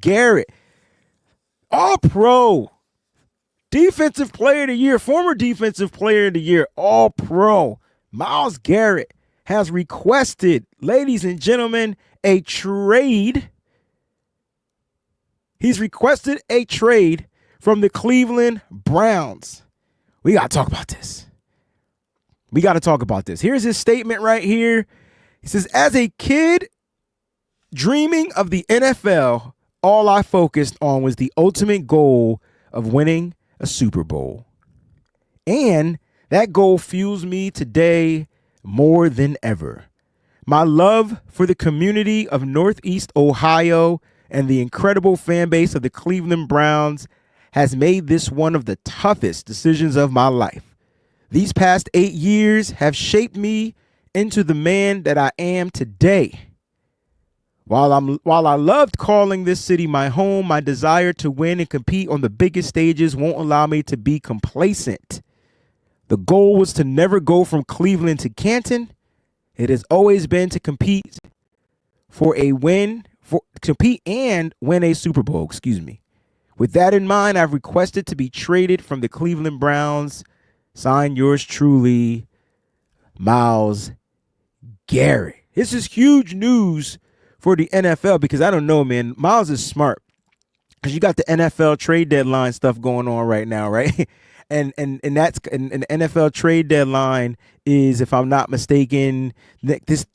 Garrett, All-Pro, Defensive Player of the Year, former Defensive Player of the Year, All-Pro. Myles Garrett has requested, ladies and gentlemen, a trade. He's requested a trade from the Cleveland Browns. We got to talk about this. Here's his statement right here. He says, as a kid dreaming of the NFL, all I focused on was the ultimate goal of winning a Super Bowl. And that goal fuels me today more than ever. My love for the community of Northeast Ohio and the incredible fan base of the Cleveland Browns has made this one of the toughest decisions of my life. These past 8 years have shaped me into the man that I am today. While I loved calling this city my home, my desire to win and compete on the biggest stages won't allow me to be complacent. The goal was to never go from Cleveland to Canton. It has always been to compete and win a Super Bowl, With that in mind, I've requested to be traded from the Cleveland Browns. Sign yours truly, Myles Garrett. This is huge news for the NFL because I don't know, man. Myles is smart because you got the NFL trade deadline stuff going on right now, right? And the NFL trade deadline is, if I'm not mistaken, this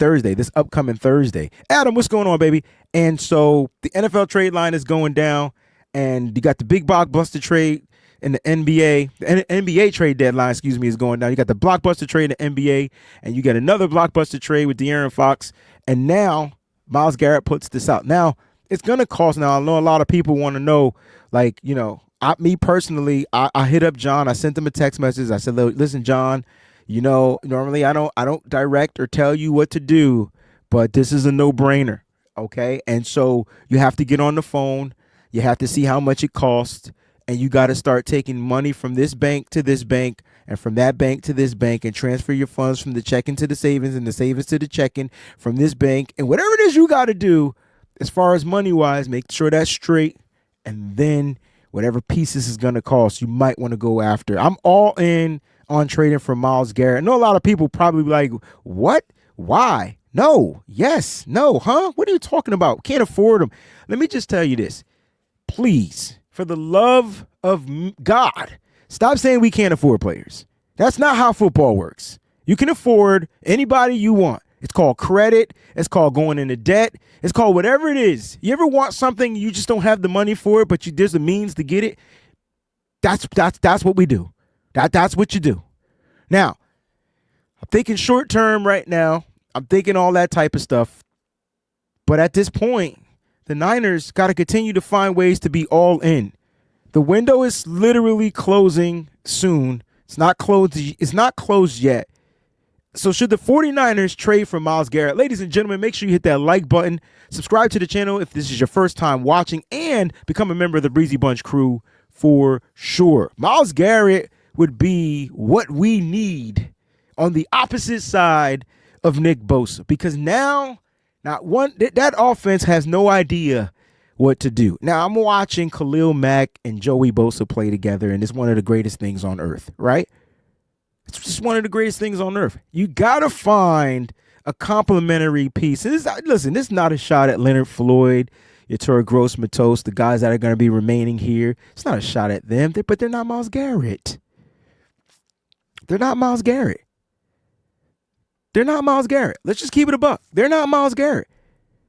upcoming Thursday. Adam, what's going on, baby? And so the NFL trade line is going down, and you got the big blockbuster trade in the NBA. The NBA trade deadline, is going down. You got the blockbuster trade in the NBA, and you got another blockbuster trade with De'Aaron Fox. And now Myles Garrett puts this out. Now, it's going to cost. Now, I know a lot of people want to know, me personally, I hit up John. I sent him a text message. I said, listen, John, normally I don't direct or tell you what to do, but this is a no-brainer, okay? And so you have to get on the phone. You have to see how much it costs, and you got to start taking money from this bank to this bank and from that bank to this bank and transfer your funds from the checking to the savings and the savings to the checking from this bank. And whatever it is you got to do as far as money-wise, make sure that's straight, and then whatever pieces is going to cost, you might want to go after. I'm all in on trading for Myles Garrett. I know a lot of people probably be like, what? Why? No. Yes. No. Huh? What are you talking about? Can't afford them. Let me just tell you this. Please, for the love of God, stop saying we can't afford players. That's not how football works. You can afford anybody you want. It's called credit. It's called going into debt. It's called whatever it is. You ever want something, you just don't have the money for it, but there's a means to get it? That's what we do. That's what you do. Now, I'm thinking short term right now. I'm thinking all that type of stuff. But at this point, the Niners got to continue to find ways to be all in. The window is literally closing soon. It's not closed yet. So should the 49ers trade for Myles Garrett? Ladies and gentlemen, make sure you hit that like button. Subscribe to the channel if this is your first time watching, and become a member of the Breezie Bunch crew for sure. Myles Garrett would be what we need on the opposite side of Nick Bosa, because now that offense has no idea what to do. Now, I'm watching Khalil Mack and Joey Bosa play together, and it's one of the greatest things on earth, right? It's just one of the greatest things on earth. You got to find a complementary piece. And this is not a shot at Leonard Floyd, Yetur Gross-Matos, the guys that are going to be remaining here. It's not a shot at them, but they're not Myles Garrett. They're not Myles Garrett. Let's just keep it a buck. They're not Myles Garrett.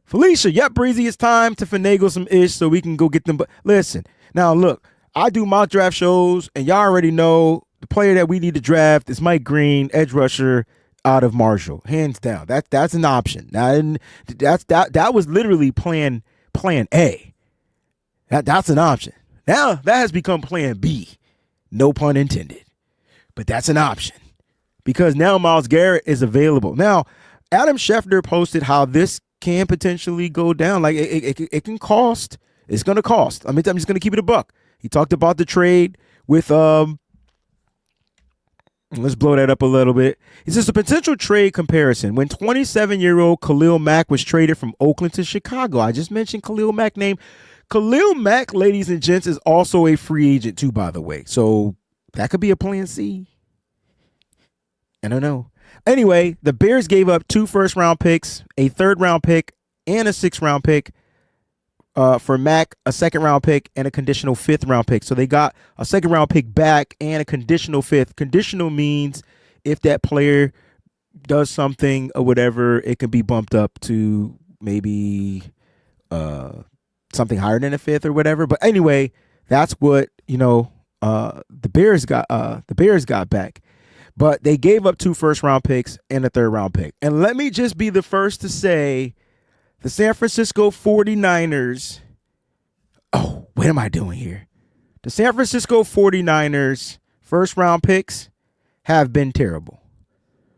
Felicia, yep, Breezie, it's time to finagle some ish so we can go get them. But listen, now look, I do mock draft shows, and y'all already know the player that we need to draft is Mike Green, edge rusher out of Marshall, hands down. That's an option. Now, that was literally plan A. That's an option. Now that has become plan B, no pun intended. But that's an option because now Myles Garrett is available. Now, Adam Schefter posted how this can potentially go down. Like it can cost. It's going to cost. I'm just going to keep it a buck. He talked about the trade with let's blow that up a little bit. He says a potential trade comparison. When 27-year-old Khalil Mack was traded from Oakland to Chicago, I just mentioned Khalil Mack's name. Khalil Mack, ladies and gents, is also a free agent too, by the way. So that could be a plan C. I don't know. Anyway, the Bears gave up 2 first-round picks, a third-round pick, and a 6th-round pick for Mack, a 2nd-round pick, and a conditional 5th-round pick. So they got a 2nd-round pick back and a conditional 5th. Conditional means if that player does something or whatever, it can be bumped up to maybe something higher than a 5th or whatever. But anyway, that's what the Bears got. The Bears got back. But they gave up 2 first-round picks and a 3rd-round pick. And let me just be the first to say the San Francisco 49ers. Oh, what am I doing here? The San Francisco 49ers first-round picks have been terrible.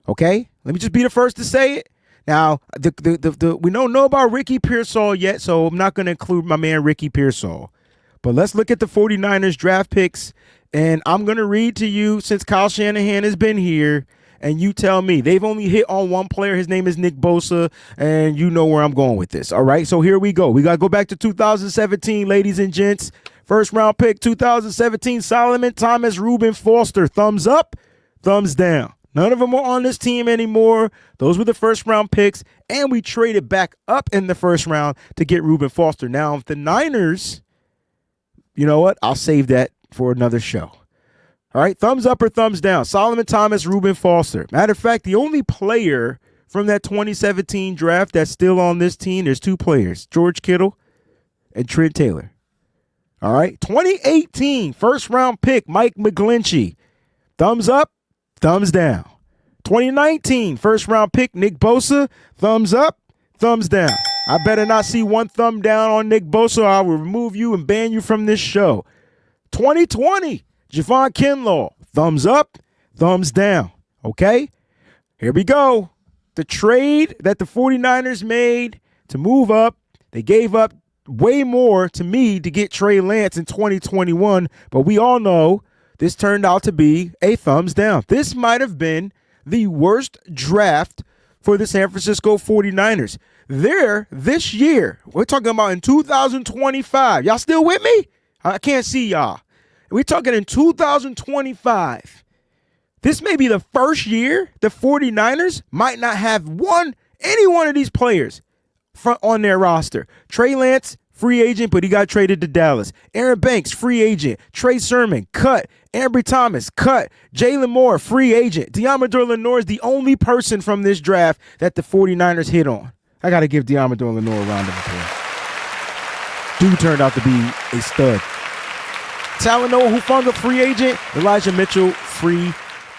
Okay? Let me just be the first to say it. Now, we don't know about Ricky Pearsall yet, so I'm not going to include my man Ricky Pearsall. But let's look at the 49ers draft picks. And I'm going to read to you, since Kyle Shanahan has been here, and you tell me. They've only hit on one player. His name is Nick Bosa, and you know where I'm going with this. All right, so here we go. We got to go back to 2017, ladies and gents. First-round pick, 2017, Solomon Thomas, Reuben Foster. Thumbs up, thumbs down. None of them are on this team anymore. Those were the first-round picks, and we traded back up in the first round to get Reuben Foster. Now, if the Niners, you know what? I'll save that for another show. All right, thumbs up or thumbs down. Solomon Thomas, Reuben Foster. Matter of fact, the only player from that 2017 draft that's still on this team, there's 2 players, George Kittle and Trent Taylor. All right, 2018 first-round pick, Mike McGlinchey. Thumbs up, thumbs down. 2019 first-round pick, Nick Bosa. Thumbs up, thumbs down. I better not see one thumb down on Nick Bosa, or I will remove you and ban you from this show. 2020, Javon Kinlaw, thumbs up, thumbs down. Okay, here we go. The trade that the 49ers made to move up, they gave up way more to me to get Trey Lance in 2021, but we all know this turned out to be a thumbs down. This might have been the worst draft for the San Francisco 49ers. This year, we're talking about in 2025. Y'all still with me? I can't see y'all. We're talking in 2025. This may be the first year the 49ers might not have any one of these players on their roster. Trey Lance, free agent, but he got traded to Dallas. Aaron Banks, free agent. Trey Sermon, cut. Ambry Thomas, cut. Jalen Moore, free agent. Diamador Lenore is the only person from this draft that the 49ers hit on. I got to give Diamador Lenore a round of applause. Dude turned out to be a stud. Talanoa Hufanga, free agent. Elijah Mitchell, free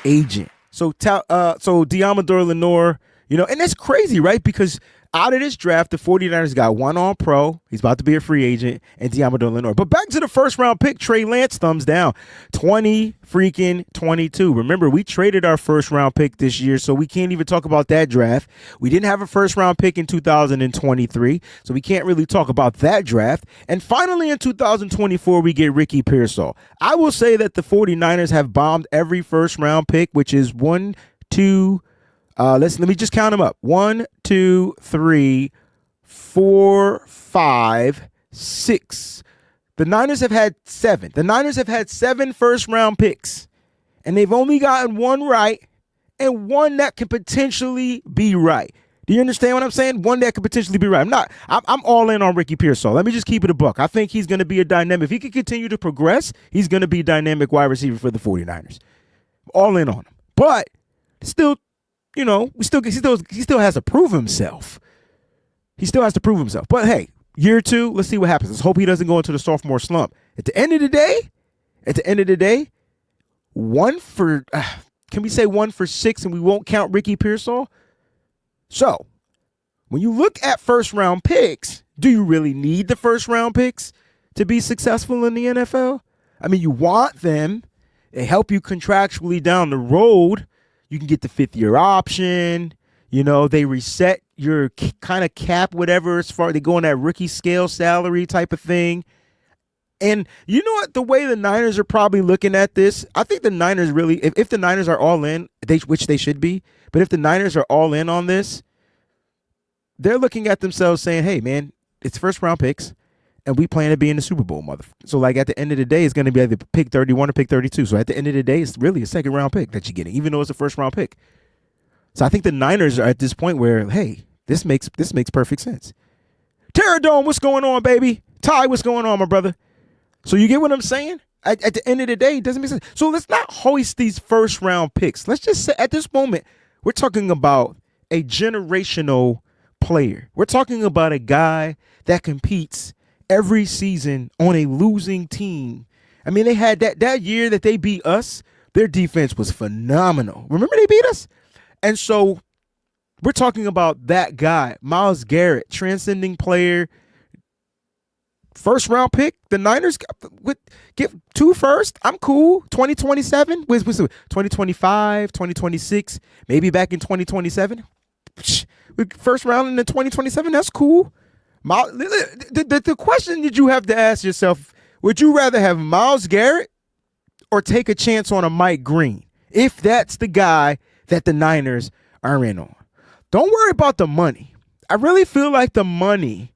agent. So Diamador Lenore, and that's crazy, right? Because out of this draft, the 49ers got one All-Pro. He's about to be a free agent, and Diamador Lenore. But back to the first-round pick, Trey Lance, thumbs down. 2022. Remember, we traded our first-round pick this year, so we can't even talk about that draft. We didn't have a first-round pick in 2023, so we can't really talk about that draft. And finally, in 2024, we get Ricky Pearsall. I will say that the 49ers have bombed every first-round pick, which is 1, 2, let me just count them up. 1, 2, 3, 4, 5, 6. The Niners have had 7. The Niners have had 7 first-round picks, and they've only gotten one right and one that can potentially be right. Do you understand what I'm saying? One that could potentially be right. I'm all in on Ricky Pearsall. Let me just keep it a buck. I think he's going to be a dynamic. If he can continue to progress, he's going to be a dynamic wide receiver for the 49ers. All in on him. But still, he still has to prove himself. He still has to prove himself. But hey, year 2, let's see what happens. Let's hope he doesn't go into the sophomore slump. At the end of the day, can we say 1 for 6 and we won't count Ricky Pearsall? So, when you look at first-round picks, do you really need the first-round picks to be successful in the NFL? I mean, you want them. They help you contractually down the road. You can get the 5th-year option. They reset your kind of cap, whatever, as far as they go on that rookie scale salary type of thing. And you know what? The way the Niners are probably looking at this, I think the Niners really, if the Niners are all in, which they should be, but if the Niners are all in on this, they're looking at themselves saying, hey, man, it's first-round picks. and we plan to be in the Super Bowl, motherfucker. So, like, at the end of the day, it's going to be either pick 31 or pick 32. So, at the end of the day, it's really a second-round pick that you're getting, even though it's a first-round pick. So, I think the Niners are at this point where, hey, this makes perfect sense. Terradome, what's going on, baby? Ty, what's going on, my brother? So, you get what I'm saying? At the end of the day, it doesn't make sense. So, let's not hoist these first-round picks. Let's just say, at this moment, we're talking about a generational player. We're talking about a guy that competes every season on a losing team. I mean, they had that year that they beat us, their defense was phenomenal. Remember they beat us? And so we're talking about that guy, Myles Garrett, transcending player, first round pick. The Niners get 2 first. I'm cool. 2027, 2025, 2026, maybe back in 2027. First round in the 2027, that's cool. The question that you have to ask yourself, would you rather have Myles Garrett or take a chance on a Mike Green, if that's the guy that the Niners are in on? Don't worry about the money. I really feel like the money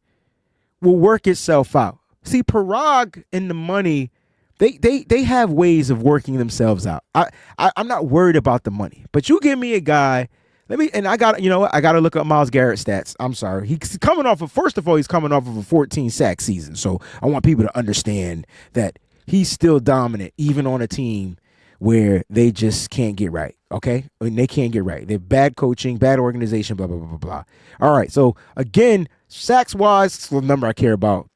will work itself out. See, Parag and the money, they have ways of working themselves out. I'm not worried about the money, but you give me a guy. I got to look up Myles Garrett stats. I'm sorry. He's coming off of, first of all, he's coming off of a 14 sack season. So I want people to understand that he's still dominant, even on a team where they just can't get right. Okay. And they can't get right. They're bad coaching, bad organization, blah, blah, blah, blah, blah. All right. So again, sacks wise, it's the number I care about.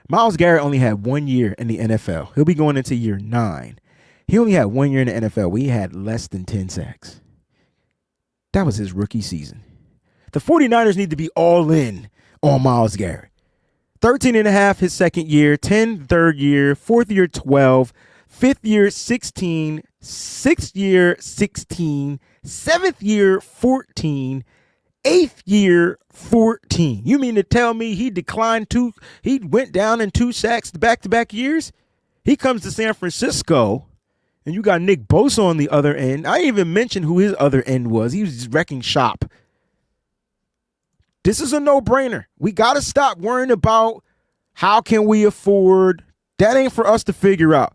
Myles Garrett only had 1 year in the NFL. He'll be going into year 9. He only had 1 year in the NFL where he had less than 10 sacks. That was his rookie season. The 49ers need to be all in on Myles Garrett. 13.5 his second year, 10 third year, fourth year 12, fifth year 16, sixth year 16, seventh year 14, eighth year 14. You mean to tell me he went down in 2 sacks back-to-back years? He comes to San Francisco, and you got Nick Bosa on the other end. I didn't even mention who his other end was. He was just wrecking shop. This is a no-brainer. We got to stop worrying about how can we afford. That ain't for us to figure out.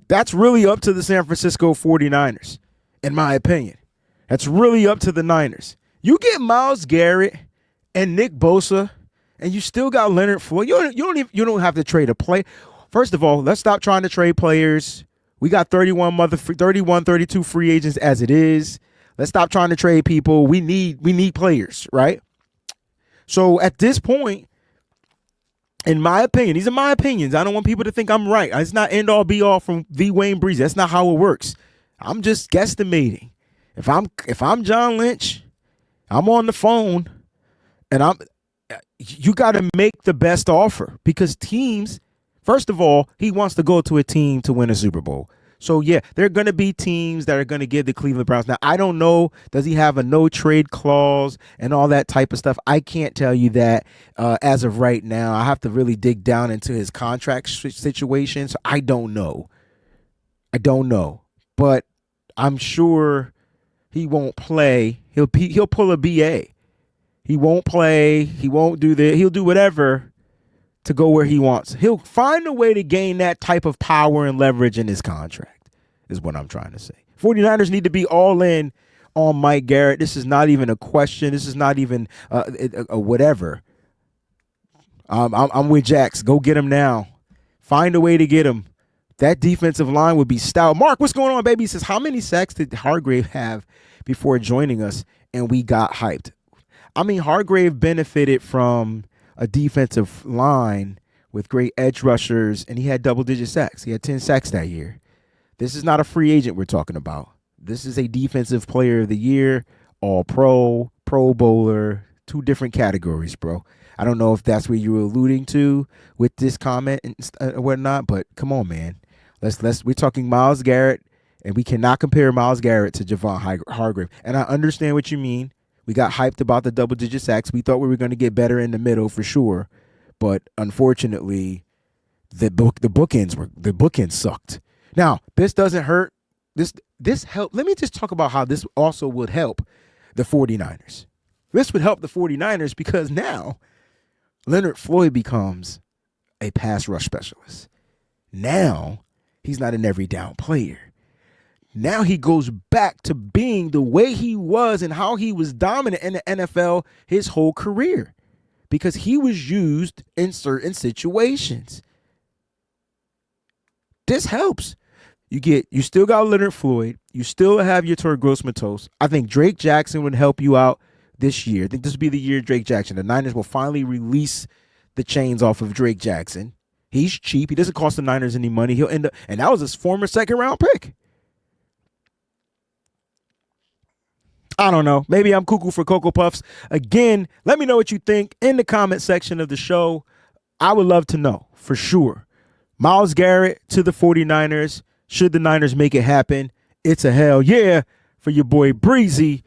That's really up to the San Francisco 49ers, in my opinion. That's really up to the Niners. You get Myles Garrett and Nick Bosa, and you still got Leonard Floyd. You don't have to trade a play. First of all, let's stop trying to trade players. We got 32 free agents as it is. Let's stop trying to trade people. We need players, right? So at this point, in my opinion, these are my opinions. I don't want people to think I'm right. It's not end all be all from the WayneBreezie. That's not how it works. I'm just guesstimating. If I'm John Lynch, I'm on the phone, and you got to make the best offer, because teams. First of all, he wants to go to a team to win a Super Bowl. So, yeah, there are going to be teams that are going to give the Cleveland Browns. Now, I don't know, does he have a no-trade clause and all that type of stuff? I can't tell you that as of right now. I have to really dig down into his contract situation, so I don't know. But I'm sure he won't play. He'll pull a BA. He won't play. He won't do that. He'll do whatever to go where he wants. He'll find a way to gain that type of power and leverage in his contract, is what I'm trying to say. 49ers need to be all in on Mike Garrett. This is not even a question. This is not even a whatever. I'm with Jax. Go get him now. Find a way to get him. That defensive line would be stout. Mark, what's going on, baby? He says, how many sacks did Hargrave have before joining us and we got hyped? I mean, Hargrave benefited from a defensive line with great edge rushers, and he had double-digit sacks. He had 10 sacks that year. This is not a free agent we're talking about. This is a defensive player of the year, all-pro, Pro Bowler, 2 different categories, bro. I don't know if that's what you were alluding to with this comment and whatnot, but come on, man. We're talking Myles Garrett, and we cannot compare Myles Garrett to Javon Hargrave. And I understand what you mean. We got hyped about the double-digit sacks. We thought we were going to get better in the middle for sure, but unfortunately, the bookends sucked. Now, this doesn't hurt. This help. Let me just talk about how this also would help the 49ers. This would help the 49ers because now Leonard Floyd becomes a pass rush specialist. Now he's not an every down player. Now he goes back to being the way he was and how he was dominant in the NFL his whole career, because he was used in certain situations. This helps. You still got Leonard Floyd. You still have your Torrey Gross-Matos. I think Drake Jackson would help you out this year. I think this will be the year Drake Jackson. The Niners will finally release the chains off of Drake Jackson. He's cheap. He doesn't cost the Niners any money. He'll end up, and that was his former second-round pick. I don't know. Maybe I'm cuckoo for Cocoa Puffs. Again, let me know what you think in the comment section of the show. I would love to know for sure. Myles Garrett to the 49ers. Should the Niners make it happen? It's a hell yeah for your boy Breezie.